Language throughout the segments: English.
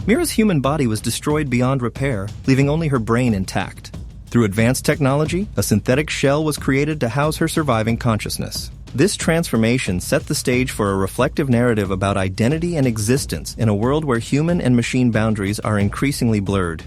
Mira's human body was destroyed beyond repair, leaving only her brain intact. Through advanced technology, a synthetic shell was created to house her surviving consciousness. This transformation set the stage for a reflective narrative about identity and existence in a world where human and machine boundaries are increasingly blurred.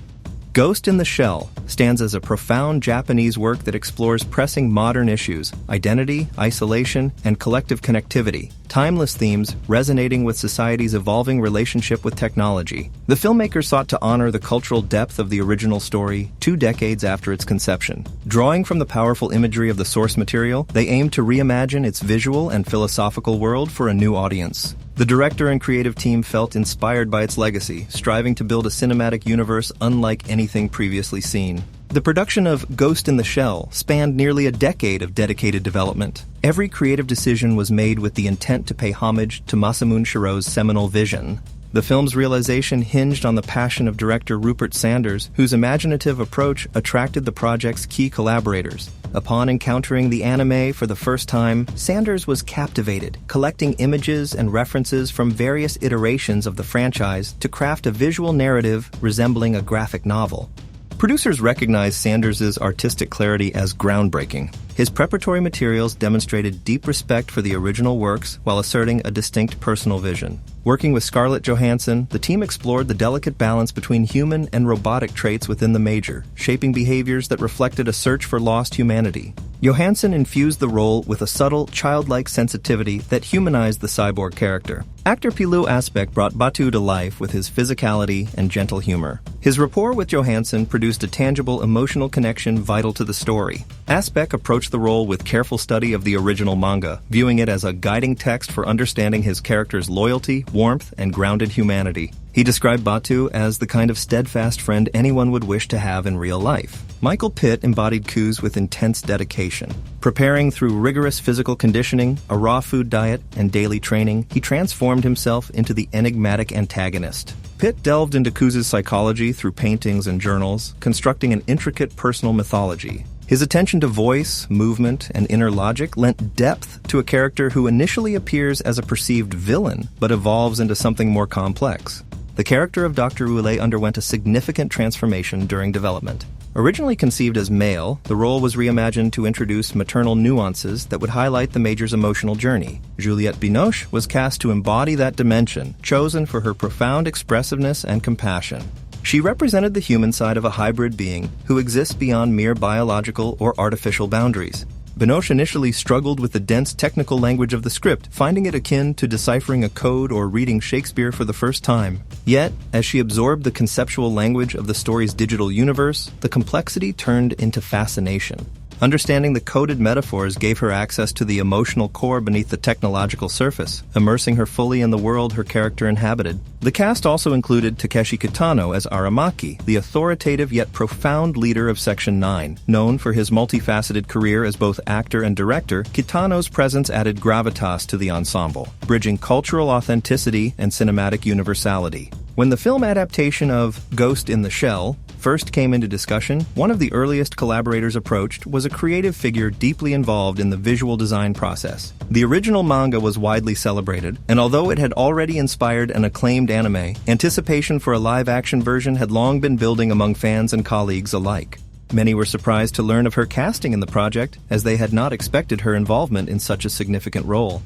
Ghost in the Shell stands as a profound Japanese work that explores pressing modern issues, identity, isolation, and collective connectivity, timeless themes resonating with society's evolving relationship with technology. The filmmaker sought to honor the cultural depth of the original story 2 decades after its conception. Drawing from the powerful imagery of the source material, they aimed to reimagine its visual and philosophical world for a new audience. The director and creative team felt inspired by its legacy, striving to build a cinematic universe unlike anything previously seen. The production of Ghost in the Shell spanned nearly a decade of dedicated development. Every creative decision was made with the intent to pay homage to Masamune Shirow's seminal vision. The film's realization hinged on the passion of director Rupert Sanders, whose imaginative approach attracted the project's key collaborators. Upon encountering the anime for the first time, Sanders was captivated, collecting images and references from various iterations of the franchise to craft a visual narrative resembling a graphic novel. Producers recognized Sanders' artistic clarity as groundbreaking. His preparatory materials demonstrated deep respect for the original works while asserting a distinct personal vision. Working with Scarlett Johansson, the team explored the delicate balance between human and robotic traits within the Major, shaping behaviors that reflected a search for lost humanity. Johansson infused the role with a subtle, childlike sensitivity that humanized the cyborg character. Actor Pilou Asbæk brought Batu to life with his physicality and gentle humor. His rapport with Johansson produced a tangible emotional connection vital to the story. Asbæk approached the role with careful study of the original manga, viewing it as a guiding text for understanding his character's loyalty, warmth, and grounded humanity. He described Batu as the kind of steadfast friend anyone would wish to have in real life. Michael Pitt embodied Kuz with intense dedication. Preparing through rigorous physical conditioning, a raw food diet, and daily training, he transformed himself into the enigmatic antagonist. Pitt delved into Kuz's psychology through paintings and journals, constructing an intricate personal mythology. His attention to voice, movement, and inner logic lent depth to a character who initially appears as a perceived villain, but evolves into something more complex. The character of Dr. Ule underwent a significant transformation during development. Originally conceived as male, the role was reimagined to introduce maternal nuances that would highlight the Major's emotional journey. Juliette Binoche was cast to embody that dimension, chosen for her profound expressiveness and compassion. She represented the human side of a hybrid being who exists beyond mere biological or artificial boundaries. Binoche initially struggled with the dense technical language of the script, finding it akin to deciphering a code or reading Shakespeare for the first time. Yet, as she absorbed the conceptual language of the story's digital universe, the complexity turned into fascination. Understanding the coded metaphors gave her access to the emotional core beneath the technological surface, immersing her fully in the world her character inhabited. The cast also included Takeshi Kitano as Aramaki, the authoritative yet profound leader of Section 9. Known for his multifaceted career as both actor and director, Kitano's presence added gravitas to the ensemble, bridging cultural authenticity and cinematic universality. When the film adaptation of Ghost in the Shell first came into discussion, one of the earliest collaborators approached was a creative figure deeply involved in the visual design process. The original manga was widely celebrated, and although it had already inspired an acclaimed anime, anticipation for a live-action version had long been building among fans and colleagues alike. Many were surprised to learn of her casting in the project, as they had not expected her involvement in such a significant role.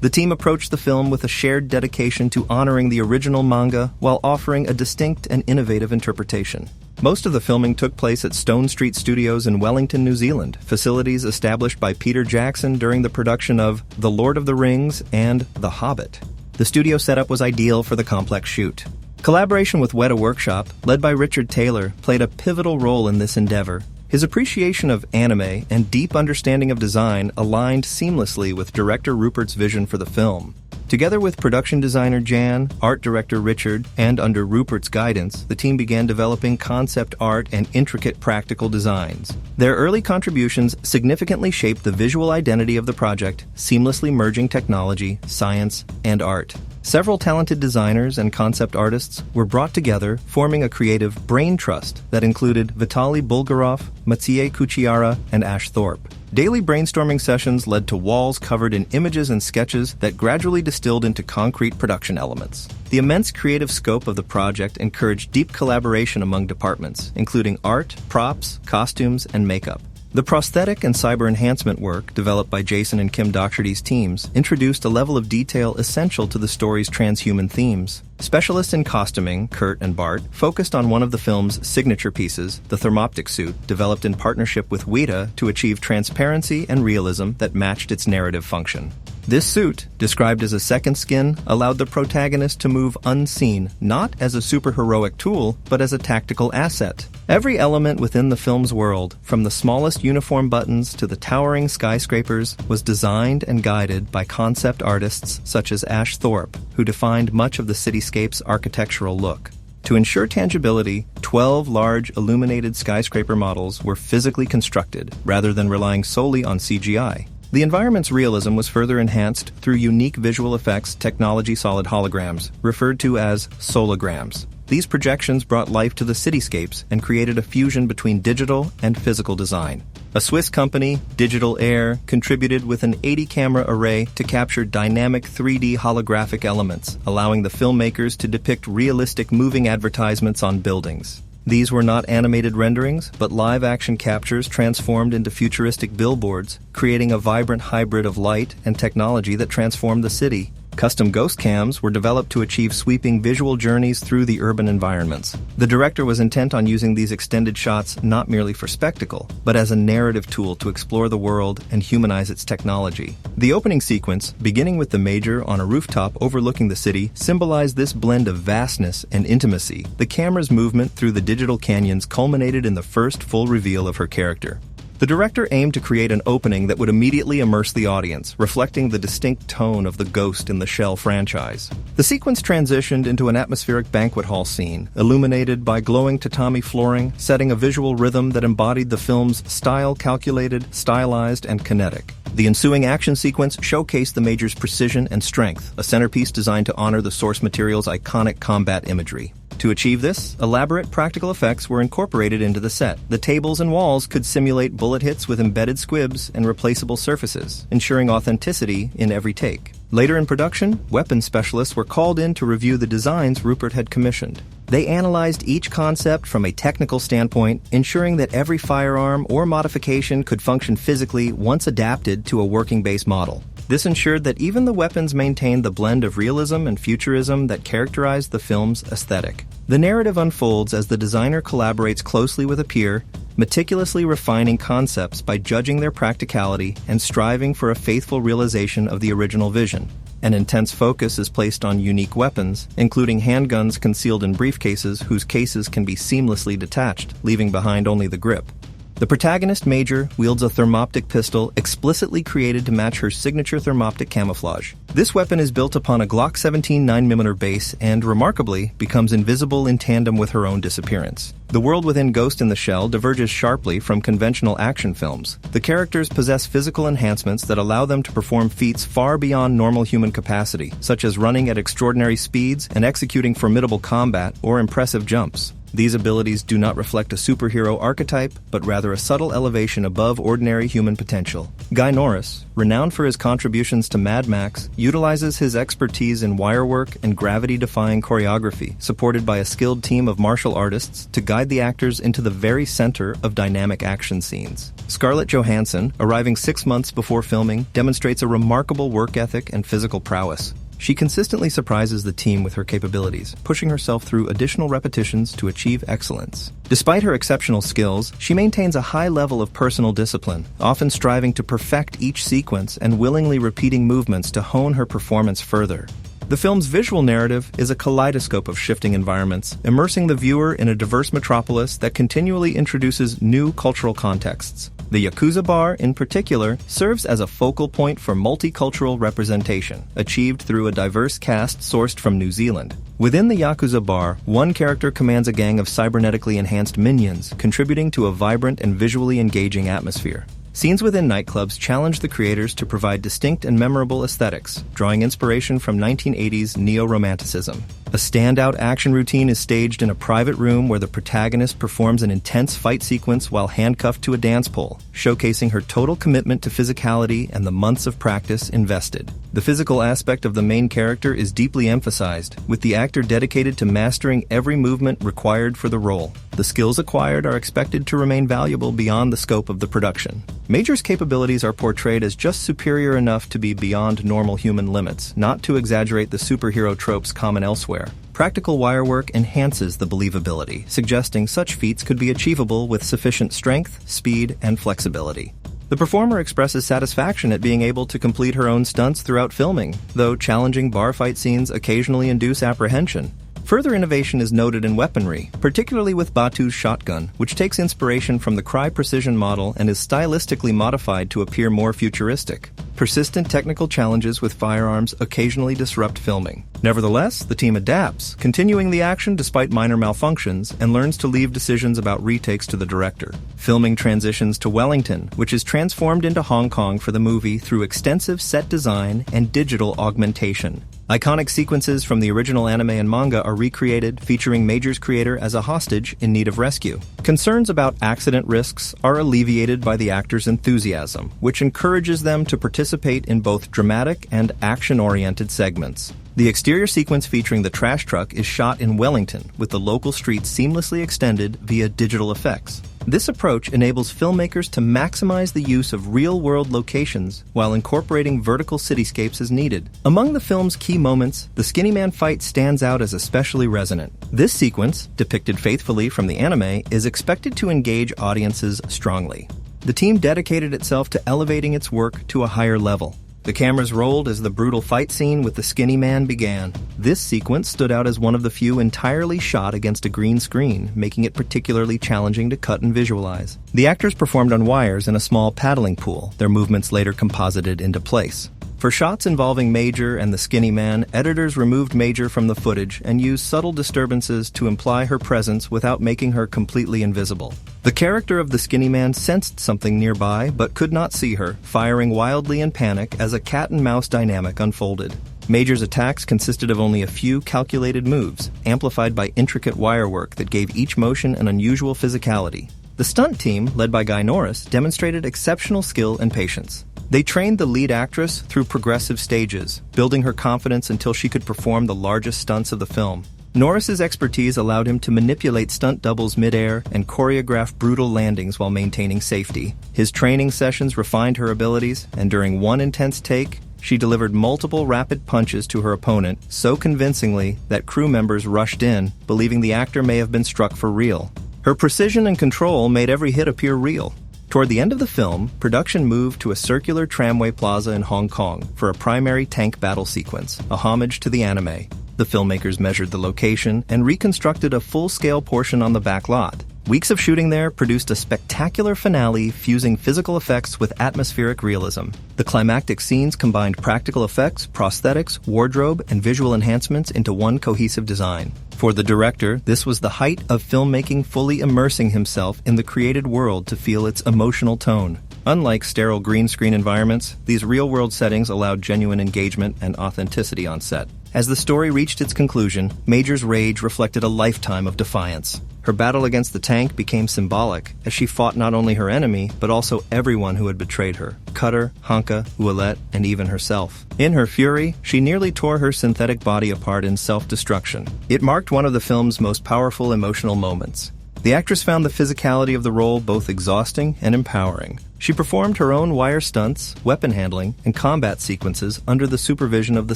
The team approached the film with a shared dedication to honoring the original manga while offering a distinct and innovative interpretation. Most of the filming took place at Stone Street Studios in Wellington, New Zealand, facilities established by Peter Jackson during the production of The Lord of the Rings and The Hobbit. The studio setup was ideal for the complex shoot. Collaboration with Weta Workshop, led by Richard Taylor, played a pivotal role in this endeavor. His appreciation of anime and deep understanding of design aligned seamlessly with director Rupert's vision for the film. Together with production designer Jan, art director Richard, and under Rupert's guidance, the team began developing concept art and intricate practical designs. Their early contributions significantly shaped the visual identity of the project, seamlessly merging technology, science, and art. Several talented designers and concept artists were brought together, forming a creative brain trust that included Vitaly Bulgarov, Maciej Kuciara, and Ash Thorpe. Daily brainstorming sessions led to walls covered in images and sketches that gradually distilled into concrete production elements. The immense creative scope of the project encouraged deep collaboration among departments, including art, props, costumes, and makeup. The prosthetic and cyber enhancement work developed by Jason and Kim Docherty's teams introduced a level of detail essential to the story's transhuman themes. Specialists in costuming, Kurt and Bart, focused on one of the film's signature pieces, the thermoptic suit, developed in partnership with Weta to achieve transparency and realism that matched its narrative function. This suit, described as a second skin, allowed the protagonist to move unseen, not as a superheroic tool, but as a tactical asset. Every element within the film's world, from the smallest uniform buttons to the towering skyscrapers, was designed and guided by concept artists such as Ash Thorpe, who defined much of the cityscape's architectural look. To ensure tangibility, 12 large illuminated skyscraper models were physically constructed, rather than relying solely on CGI. The environment's realism was further enhanced through unique visual effects technology-solid holograms, referred to as solograms. These projections brought life to the cityscapes and created a fusion between digital and physical design. A Swiss company, Digital Air, contributed with an 80-camera array to capture dynamic 3D holographic elements, allowing the filmmakers to depict realistic moving advertisements on buildings. These were not animated renderings, but live-action captures transformed into futuristic billboards, creating a vibrant hybrid of light and technology that transformed the city. Custom ghost cams were developed to achieve sweeping visual journeys through the urban environments. The director was intent on using these extended shots not merely for spectacle, but as a narrative tool to explore the world and humanize its technology. The opening sequence, beginning with the Major on a rooftop overlooking the city, symbolized this blend of vastness and intimacy. The camera's movement through the digital canyons culminated in the first full reveal of her character. The director aimed to create an opening that would immediately immerse the audience, reflecting the distinct tone of the Ghost in the Shell franchise. The sequence transitioned into an atmospheric banquet hall scene, illuminated by glowing tatami flooring, setting a visual rhythm that embodied the film's style calculated, stylized, and kinetic. The ensuing action sequence showcased the Major's precision and strength, a centerpiece designed to honor the source material's iconic combat imagery. To achieve this, elaborate practical effects were incorporated into the set. The tables and walls could simulate bullet hits with embedded squibs and replaceable surfaces, ensuring authenticity in every take. Later in production, weapons specialists were called in to review the designs Rupert had commissioned. They analyzed each concept from a technical standpoint, ensuring that every firearm or modification could function physically once adapted to a working base model. This ensured that even the weapons maintained the blend of realism and futurism that characterized the film's aesthetic. The narrative unfolds as the designer collaborates closely with a peer, meticulously refining concepts by judging their practicality and striving for a faithful realization of the original vision. An intense focus is placed on unique weapons, including handguns concealed in briefcases whose cases can be seamlessly detached, leaving behind only the grip. The protagonist, Major, wields a thermoptic pistol explicitly created to match her signature thermoptic camouflage. This weapon is built upon a Glock 17 9mm base and, remarkably, becomes invisible in tandem with her own disappearance. The world within Ghost in the Shell diverges sharply from conventional action films. The characters possess physical enhancements that allow them to perform feats far beyond normal human capacity, such as running at extraordinary speeds and executing formidable combat or impressive jumps. These abilities do not reflect a superhero archetype, but rather a subtle elevation above ordinary human potential. Guy Norris, renowned for his contributions to Mad Max, utilizes his expertise in wirework and gravity-defying choreography, supported by a skilled team of martial artists, to guide the actors into the very center of dynamic action scenes. Scarlett Johansson, arriving 6 months before filming, demonstrates a remarkable work ethic and physical prowess. She consistently surprises the team with her capabilities, pushing herself through additional repetitions to achieve excellence. Despite her exceptional skills, she maintains a high level of personal discipline, often striving to perfect each sequence and willingly repeating movements to hone her performance further. The film's visual narrative is a kaleidoscope of shifting environments, immersing the viewer in a diverse metropolis that continually introduces new cultural contexts. The Yakuza Bar, in particular, serves as a focal point for multicultural representation, achieved through a diverse cast sourced from New Zealand. Within the Yakuza Bar, one character commands a gang of cybernetically enhanced minions, contributing to a vibrant and visually engaging atmosphere. Scenes within nightclubs challenge the creators to provide distinct and memorable aesthetics, drawing inspiration from 1980s neo-romanticism. A standout action routine is staged in a private room where the protagonist performs an intense fight sequence while handcuffed to a dance pole, showcasing her total commitment to physicality and the months of practice invested. The physical aspect of the main character is deeply emphasized, with the actor dedicated to mastering every movement required for the role. The skills acquired are expected to remain valuable beyond the scope of the production. Major's capabilities are portrayed as just superior enough to be beyond normal human limits, not to exaggerate the superhero tropes common elsewhere. Practical wirework enhances the believability, suggesting such feats could be achievable with sufficient strength, speed, and flexibility. The performer expresses satisfaction at being able to complete her own stunts throughout filming, though challenging bar fight scenes occasionally induce apprehension. Further innovation is noted in weaponry, particularly with Batu's shotgun, which takes inspiration from the Crye Precision model and is stylistically modified to appear more futuristic. Persistent technical challenges with firearms occasionally disrupt filming. Nevertheless, the team adapts, continuing the action despite minor malfunctions, and learns to leave decisions about retakes to the director. Filming transitions to Wellington, which is transformed into Hong Kong for the movie through extensive set design and digital augmentation. Iconic sequences from the original anime and manga are recreated, featuring Major's creator as a hostage in need of rescue. Concerns about accident risks are alleviated by the actor's enthusiasm, which encourages them to participate in both dramatic and action-oriented segments. The exterior sequence featuring the trash truck is shot in Wellington, with the local streets seamlessly extended via digital effects. This approach enables filmmakers to maximize the use of real-world locations while incorporating vertical cityscapes as needed. Among the film's key moments, the Skinny Man fight stands out as especially resonant. This sequence, depicted faithfully from the anime, is expected to engage audiences strongly. The team dedicated itself to elevating its work to a higher level. The cameras rolled as the brutal fight scene with the Skinny Man began. This sequence stood out as one of the few entirely shot against a green screen, making it particularly challenging to cut and visualize. The actors performed on wires in a small paddling pool, their movements later composited into place. For shots involving Major and the Skinny Man, editors removed Major from the footage and used subtle disturbances to imply her presence without making her completely invisible. The character of the Skinny Man sensed something nearby but could not see her, firing wildly in panic as a cat-and-mouse dynamic unfolded. Major's attacks consisted of only a few calculated moves, amplified by intricate wirework that gave each motion an unusual physicality. The stunt team, led by Guy Norris, demonstrated exceptional skill and patience. They trained the lead actress through progressive stages, building her confidence until she could perform the largest stunts of the film. Norris's expertise allowed him to manipulate stunt doubles mid-air and choreograph brutal landings while maintaining safety. His training sessions refined her abilities, and during one intense take, she delivered multiple rapid punches to her opponent so convincingly that crew members rushed in, believing the actor may have been struck for real. Her precision and control made every hit appear real. Toward the end of the film, production moved to a circular tramway plaza in Hong Kong for a primary tank battle sequence, a homage to the anime. The filmmakers measured the location and reconstructed a full-scale portion on the back lot. Weeks of shooting there produced a spectacular finale fusing physical effects with atmospheric realism. The climactic scenes combined practical effects, prosthetics, wardrobe, and visual enhancements into one cohesive design. For the director, this was the height of filmmaking, fully immersing himself in the created world to feel its emotional tone. Unlike sterile green screen environments, these real-world settings allowed genuine engagement and authenticity on set. As the story reached its conclusion, Major's rage reflected a lifetime of defiance. Her battle against the tank became symbolic, as she fought not only her enemy, but also everyone who had betrayed her: Cutter, Hanka, Ouellette, and even herself. In her fury, she nearly tore her synthetic body apart in self-destruction. It marked one of the film's most powerful emotional moments. The actress found the physicality of the role both exhausting and empowering. She performed her own wire stunts, weapon handling, and combat sequences under the supervision of the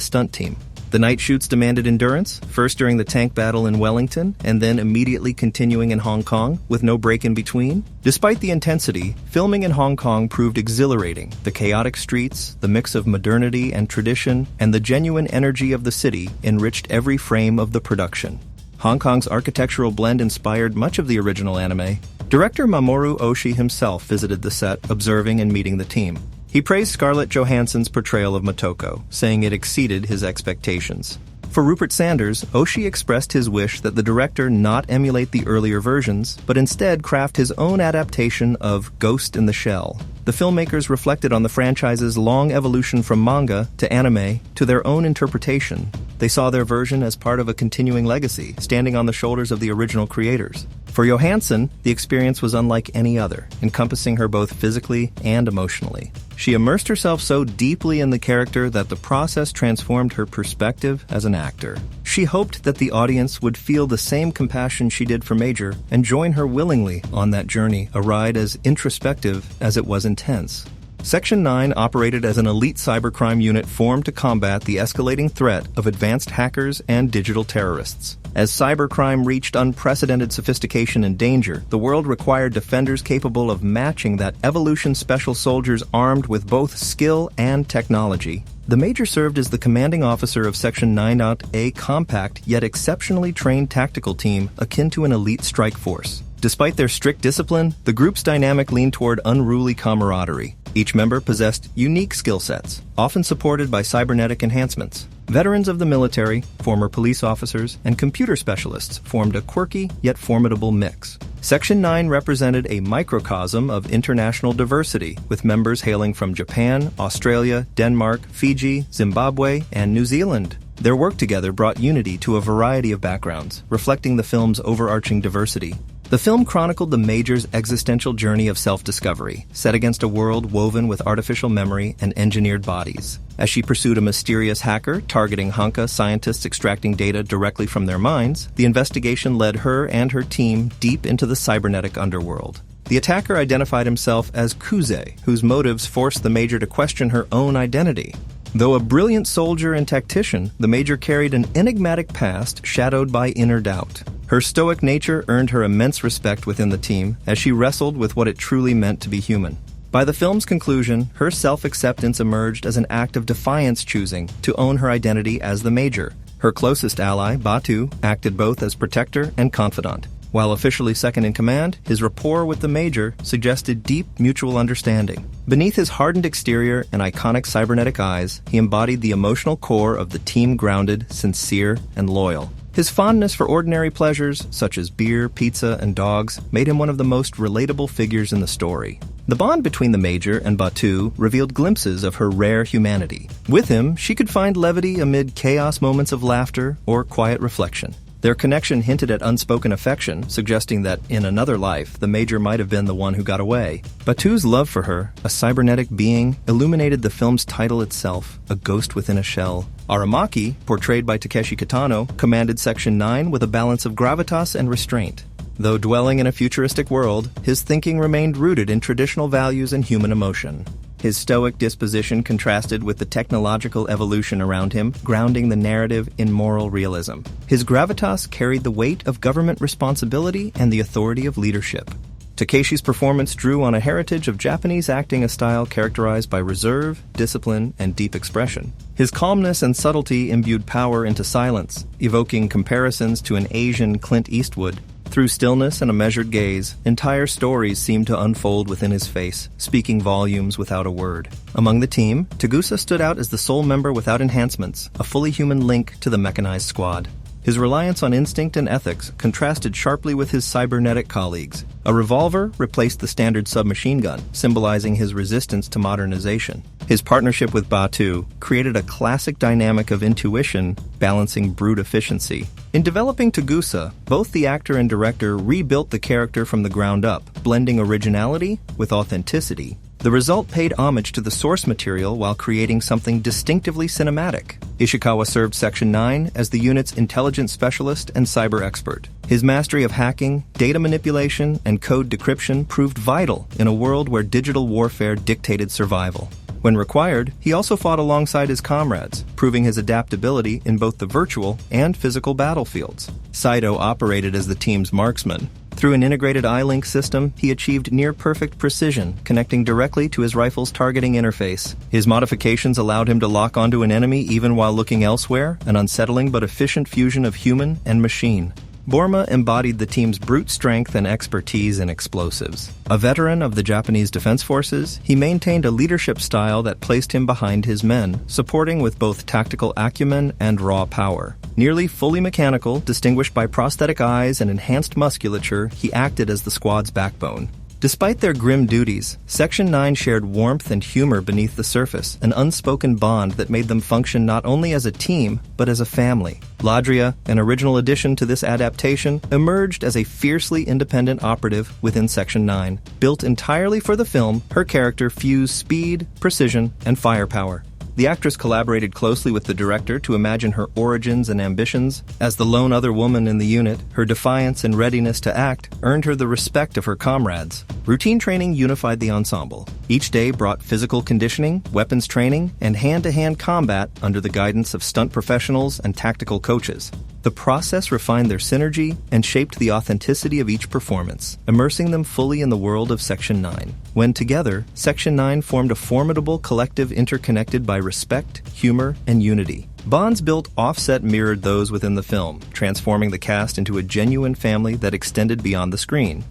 stunt team. The night shoots demanded endurance, first during the tank battle in Wellington, and then immediately continuing in Hong Kong, with no break in between. Despite the intensity, filming in Hong Kong proved exhilarating. The chaotic streets, the mix of modernity and tradition, and the genuine energy of the city enriched every frame of the production. Hong Kong's architectural blend inspired much of the original anime. Director Mamoru Oshii himself visited the set, observing and meeting the team. He praised Scarlett Johansson's portrayal of Motoko, saying it exceeded his expectations. For Rupert Sanders, Oshii expressed his wish that the director not emulate the earlier versions, but instead craft his own adaptation of Ghost in the Shell. The filmmakers reflected on the franchise's long evolution from manga to anime to their own interpretation. They saw their version as part of a continuing legacy, standing on the shoulders of the original creators. For Johansson, the experience was unlike any other, encompassing her both physically and emotionally. She immersed herself so deeply in the character that the process transformed her perspective as an actor. She hoped that the audience would feel the same compassion she did for Major and join her willingly on that journey, a ride as introspective as it was intense. Section 9 operated as an elite cybercrime unit formed to combat the escalating threat of advanced hackers and digital terrorists. As cybercrime reached unprecedented sophistication and danger, the world required defenders capable of matching that evolution special soldiers armed with both skill and technology. The Major served as the commanding officer of Section 9.A compact yet exceptionally trained tactical team akin to an elite strike force. Despite their strict discipline, the group's dynamic leaned toward unruly camaraderie. Each member possessed unique skill sets, often supported by cybernetic enhancements. Veterans of the military, former police officers, and computer specialists formed a quirky yet formidable mix. Section 9 represented a microcosm of international diversity, with members hailing from Japan, Australia, Denmark, Fiji, Zimbabwe, and New Zealand. Their work together brought unity to a variety of backgrounds, reflecting the film's overarching diversity. The film chronicled the Major's existential journey of self-discovery, set against a world woven with artificial memory and engineered bodies. As she pursued a mysterious hacker targeting Hanka scientists extracting data directly from their minds, the investigation led her and her team deep into the cybernetic underworld. The attacker identified himself as Kuze, whose motives forced the Major to question her own identity. Though a brilliant soldier and tactician, the Major carried an enigmatic past shadowed by inner doubt. Her stoic nature earned her immense respect within the team as she wrestled with what it truly meant to be human. By the film's conclusion, her self-acceptance emerged as an act of defiance, choosing to own her identity as the Major. Her closest ally, Batu, acted both as protector and confidant. While officially second in command, his rapport with the Major suggested deep mutual understanding. Beneath his hardened exterior and iconic cybernetic eyes, he embodied the emotional core of the team, grounded, sincere, and loyal. His fondness for ordinary pleasures, such as beer, pizza, and dogs, made him one of the most relatable figures in the story. The bond between the Major and Batu revealed glimpses of her rare humanity. With him, she could find levity amid chaos moments of laughter or quiet reflection. Their connection hinted at unspoken affection, suggesting that, in another life, the Major might have been the one who got away. Batu's love for her, a cybernetic being, illuminated the film's title itself, A Ghost Within a Shell. Aramaki, portrayed by Takeshi Kitano, commanded Section 9 with a balance of gravitas and restraint. Though dwelling in a futuristic world, his thinking remained rooted in traditional values and human emotion. His stoic disposition contrasted with the technological evolution around him, grounding the narrative in moral realism. His gravitas carried the weight of government responsibility and the authority of leadership. Takeshi's performance drew on a heritage of Japanese acting, a style characterized by reserve, discipline, and deep expression. His calmness and subtlety imbued power into silence, evoking comparisons to an Asian Clint Eastwood. Through stillness and a measured gaze, entire stories seemed to unfold within his face, speaking volumes without a word. Among the team, Tagusa stood out as the sole member without enhancements, a fully human link to the mechanized squad. His reliance on instinct and ethics contrasted sharply with his cybernetic colleagues. A revolver replaced the standard submachine gun, symbolizing his resistance to modernization. His partnership with Batu created a classic dynamic of intuition balancing brute efficiency. In developing Tagusa, both the actor and director rebuilt the character from the ground up, blending originality with authenticity. The result paid homage to the source material while creating something distinctively cinematic. Ishikawa served Section 9 as the unit's intelligence specialist and cyber expert. His mastery of hacking, data manipulation, and code decryption proved vital in a world where digital warfare dictated survival. When required, he also fought alongside his comrades, proving his adaptability in both the virtual and physical battlefields. Saito operated as the team's marksman. Through an integrated eye-link system, he achieved near-perfect precision, connecting directly to his rifle's targeting interface. His modifications allowed him to lock onto an enemy even while looking elsewhere, an unsettling but efficient fusion of human and machine. Borma embodied the team's brute strength and expertise in explosives. A veteran of the Japanese Defense Forces, he maintained a leadership style that placed him behind his men, supporting with both tactical acumen and raw power. Nearly fully mechanical, distinguished by prosthetic eyes and enhanced musculature, he acted as the squad's backbone. Despite their grim duties, Section 9 shared warmth and humor beneath the surface, an unspoken bond that made them function not only as a team, but as a family. Ladria, an original addition to this adaptation, emerged as a fiercely independent operative within Section 9. Built entirely for the film, her character fused speed, precision, and firepower. The actress collaborated closely with the director to imagine her origins and ambitions. As the lone other woman in the unit, her defiance and readiness to act earned her the respect of her comrades. Routine training unified the ensemble. Each day brought physical conditioning, weapons training, and hand-to-hand combat under the guidance of stunt professionals and tactical coaches. The process refined their synergy and shaped the authenticity of each performance, immersing them fully in the world of Section 9. When together, Section 9 formed a formidable collective interconnected by respect, humor, and unity. Bonds built offset mirrored those within the film, transforming the cast into a genuine family that extended beyond the screen.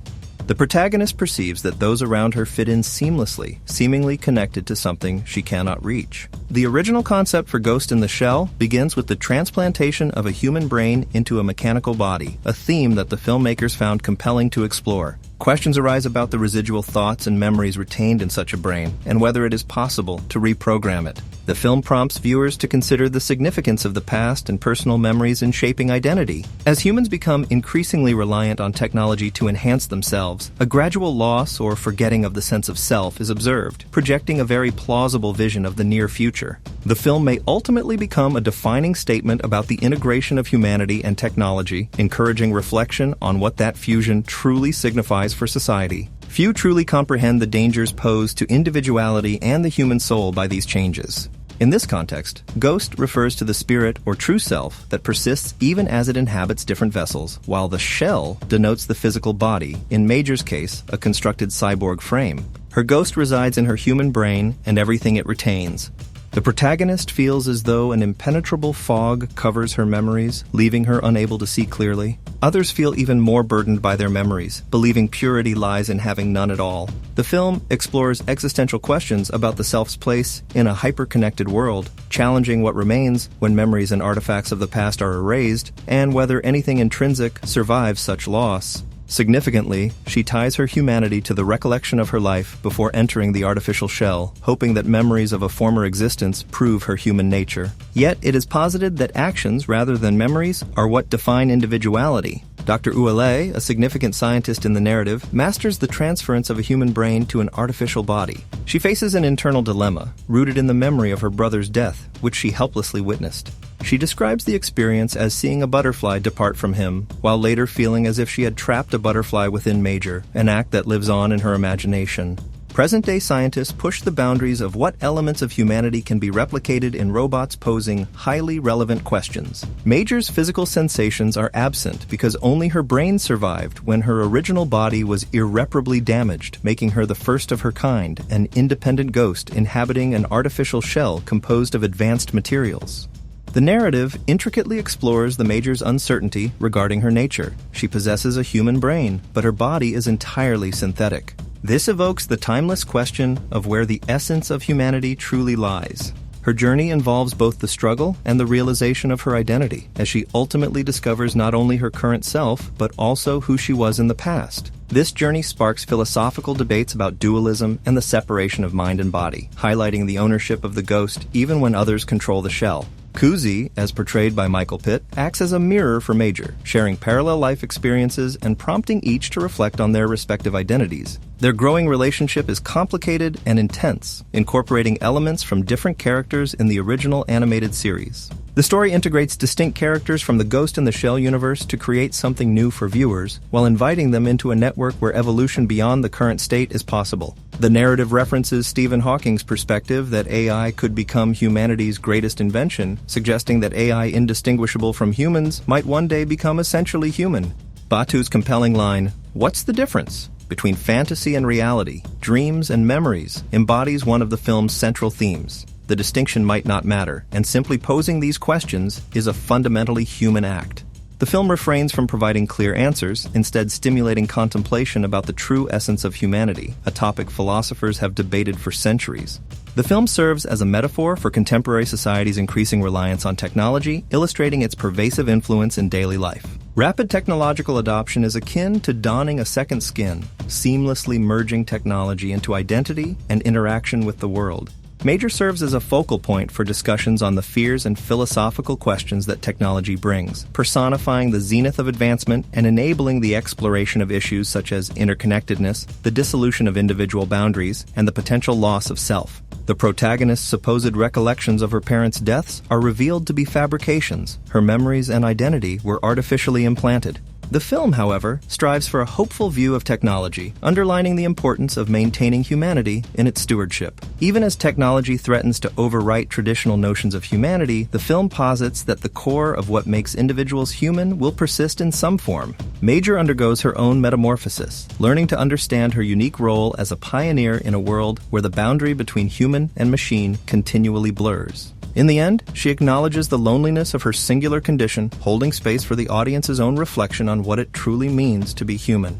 The protagonist perceives that those around her fit in seamlessly, seemingly connected to something she cannot reach. The original concept for Ghost in the Shell begins with the transplantation of a human brain into a mechanical body, a theme that the filmmakers found compelling to explore. Questions arise about the residual thoughts and memories retained in such a brain, and whether it is possible to reprogram it. The film prompts viewers to consider the significance of the past and personal memories in shaping identity. As humans become increasingly reliant on technology to enhance themselves, a gradual loss or forgetting of the sense of self is observed, projecting a very plausible vision of the near future. The film may ultimately become a defining statement about the integration of humanity and technology, encouraging reflection on what that fusion truly signifies for society. Few truly comprehend the dangers posed to individuality and the human soul by these changes. In this context, ghost refers to the spirit or true self that persists even as it inhabits different vessels, while the shell denotes the physical body, in Major's case, a constructed cyborg frame. Her ghost resides in her human brain and everything it retains. The protagonist feels as though an impenetrable fog covers her memories, leaving her unable to see clearly. Others feel even more burdened by their memories, believing purity lies in having none at all. The film explores existential questions about the self's place in a hyper-connected world, challenging what remains when memories and artifacts of the past are erased, and whether anything intrinsic survives such loss. Significantly, she ties her humanity to the recollection of her life before entering the artificial shell, hoping that memories of a former existence prove her human nature. Yet, it is posited that actions, rather than memories, are what define individuality. Dr. Ouellet, a significant scientist in the narrative, masters the transference of a human brain to an artificial body. She faces an internal dilemma, rooted in the memory of her brother's death, which she helplessly witnessed. She describes the experience as seeing a butterfly depart from him, while later feeling as if she had trapped a butterfly within Major, an act that lives on in her imagination. Present-day scientists push the boundaries of what elements of humanity can be replicated in robots, posing highly relevant questions. Major's physical sensations are absent because only her brain survived when her original body was irreparably damaged, making her the first of her kind, an independent ghost inhabiting an artificial shell composed of advanced materials. The narrative intricately explores the Major's uncertainty regarding her nature. She possesses a human brain, but her body is entirely synthetic. This evokes the timeless question of where the essence of humanity truly lies. Her journey involves both the struggle and the realization of her identity, as she ultimately discovers not only her current self, but also who she was in the past. This journey sparks philosophical debates about dualism and the separation of mind and body, highlighting the ownership of the ghost even when others control the shell. Kuzi, as portrayed by Michael Pitt, acts as a mirror for Major, sharing parallel life experiences and prompting each to reflect on their respective identities. Their growing relationship is complicated and intense, incorporating elements from different characters in the original animated series. The story integrates distinct characters from the Ghost in the Shell universe to create something new for viewers, while inviting them into a network where evolution beyond the current state is possible. The narrative references Stephen Hawking's perspective that AI could become humanity's greatest invention, suggesting that AI indistinguishable from humans might one day become essentially human. Batu's compelling line, "What's the difference between fantasy and reality, dreams and memories?" embodies one of the film's central themes. The distinction might not matter, and simply posing these questions is a fundamentally human act. The film refrains from providing clear answers, instead stimulating contemplation about the true essence of humanity, a topic philosophers have debated for centuries. The film serves as a metaphor for contemporary society's increasing reliance on technology, illustrating its pervasive influence in daily life. Rapid technological adoption is akin to donning a second skin, seamlessly merging technology into identity and interaction with the world. Major serves as a focal point for discussions on the fears and philosophical questions that technology brings, personifying the zenith of advancement and enabling the exploration of issues such as interconnectedness, the dissolution of individual boundaries, and the potential loss of self. The protagonist's supposed recollections of her parents' deaths are revealed to be fabrications. Her memories and identity were artificially implanted. The film, however, strives for a hopeful view of technology, underlining the importance of maintaining humanity in its stewardship. Even as technology threatens to overwrite traditional notions of humanity, the film posits that the core of what makes individuals human will persist in some form. Major undergoes her own metamorphosis, learning to understand her unique role as a pioneer in a world where the boundary between human and machine continually blurs. In the end, she acknowledges the loneliness of her singular condition, holding space for the audience's own reflection on what it truly means to be human.